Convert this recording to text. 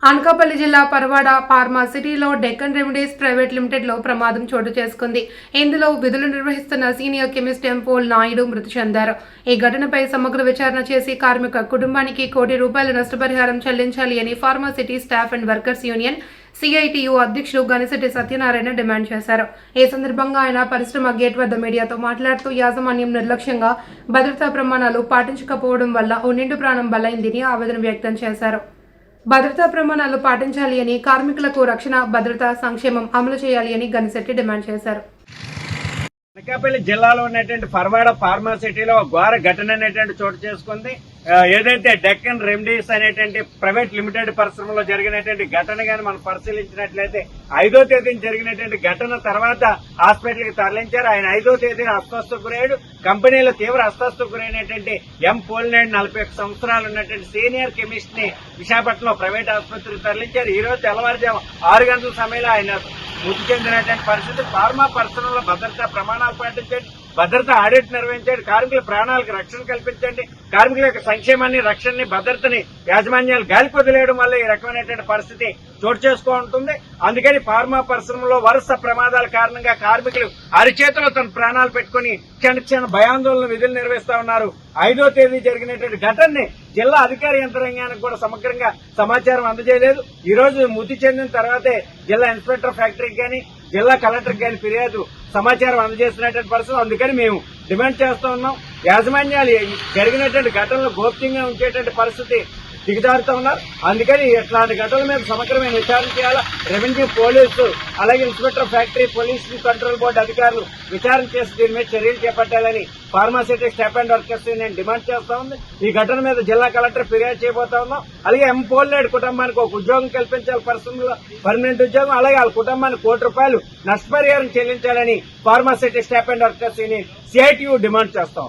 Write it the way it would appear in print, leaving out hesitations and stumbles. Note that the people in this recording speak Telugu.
అనకాపల్లి జిల్లా పరవాడ ఫార్మా సిటీలో డెక్కన్ రెమెడీస్ ప్రైవేట్ లిమిటెడ్ లో ప్రమాదం చోటు చేసుకుంది. ఇందులో విధులు నిర్వహిస్తున్న సీనియర్ కెమిస్ట్ ఎంపోల్ నాయుడు మృతి చెందారు. ఈ ఘటనపై సమగ్ర విచారణ చేసి కార్మిక కుటుంబానికి ₹1 కోటి నష్టపరిహారం చెల్లించాలి అని pharma city staff and workers union CITU అధ్యక్షులు గనిశెట్టి సత్యనారాయణ డిమాండ్ చేశారు. ఈ సందర్భంగా ఆయన పరిశ్రమ గేట్ వద్ద మీడియాతో మాట్లాడుతూ యాజమాన్యం నిర్లక్ష్యంగా భద్రతా ప్రమాణాలు పాటించకపోవడం వల్ల ఓ నిండు ప్రాణం బలైందని ఆవేదన వ్యక్తం చేశారు. భద్రతా ప్రమాణాలు పాటించాలి అని, కార్మికులకు రక్షణ, భద్రతా, సంక్షేమం అమలు చేయాలి అని గనిశెట్టి డిమాండ్ చేశారు. అనకాపల్లి జిల్లాలో ఉన్నటువంటి పరవాడ ఫార్మా సిటీలో ఘోర ఘటన అనేటువంటి చోటు చేసుకుంది. ఏదైతే డెక్కన్ రెమెడీస్ అనేటువంటి ప్రైవేట్ లిమిటెడ్ పరిశ్రమలో జరిగినటువంటి ఘటన గాని మనం పరిశీలించినట్లయితే 5వ తేదీన జరిగినటువంటి ఘటన తర్వాత హాస్పిటల్ కి తరలించారు. ఆయన 5వ తేదీన అస్వస్థకు గురయ్యాడు. కంపెనీలో తీవ్ర అస్వస్థకు గురైనటువంటి పోలినాయుడు 41 సంవత్సరాలు ఉన్నటువంటి సీనియర్ కెమిస్ట్ ని విశాఖపట్నంలో ప్రైవేట్ ఆసుపత్రికి తరలించారు. ఈ రోజు తెల్లవారుజాము 6 గంటల సమయంలో ఆయన మృతి చెందినటువంటి పరిస్థితి. ఫార్మా పరిశ్రమలో భద్రతా ప్రమాణాలు పాటించండి, భద్రతా ఆడిట్ నిర్వహించండి, కార్మికుల ప్రాణాలకు రక్షణ కల్పించండి, కార్మికుల యొక్క సంక్షేమాన్ని, రక్షణని, భద్రతని యాజమాన్యాలు గాలికొదిలేయడం వల్ల ఈ రకమైనటువంటి పరిస్థితి చోటు చేసుకుంటుంది. అందుకని ఫార్మా పరిశ్రమలో వరుస ప్రమాదాల కారణంగా కార్మికులు అరిచేతిలో తన ప్రాణాలు పెట్టుకుని క్షణ భయాందోళన విధులు నిర్వహిస్తా ఉన్నారు. 5వ తేదీ జరిగినటువంటి ఘటనని జిల్లా అధికార యంత్రాంగానికి కూడా సమగ్రంగా సమాచారం అందజేయలేదు. ఈ రోజు మృతి చెందిన తర్వాతే జిల్లా ఇన్స్పెక్టర్ ఫ్యాక్టరీకి గాని, జిల్లా కలెక్టర్కి గాని ఫిర్యాదు సమాచారం అందజేస్తున్నటువంటి పరిస్థితి. అందుకని మేము డిమాండ్ చేస్తూ ఉన్నాం, యాజమాన్యాలు జరిగినటువంటి ఘటనలు గోప్యంగా ఉంచేటువంటి పరిస్థితి దిగజారుతూ ఉన్నారు. అందుకని ఇట్లాంటి ఘటనల మీద సమగ్రమైన విచారణ చేయాలా. రెవెన్యూ, పోలీసు, అలాగే inspector factory, police control board అధికారులు విచారణ చేసి దీని మీద చర్యలు చేపట్టాలని ఫార్మాసిటీ స్టాఫ్ అండ్ వర్కర్స్ నేను డిమాండ్ చేస్తా ఉంది. ఈ ఘటన మీద జిల్లా కలెక్టర్ ఫిర్యాదు చేయబోతా ఉన్నాం. అలాగే పోలినాయుడు కుటుంబానికి ఒక ఉద్యోగం కల్పించాలి, పరిశ్రమలో పర్మనెంట్ ఉద్యోగం, అలాగే వాళ్ళ కుటుంబానికి ₹1 కోటి నష్టపరిహారం చెల్లించాలని pharma city staff and workers CITU demand చేస్తాం.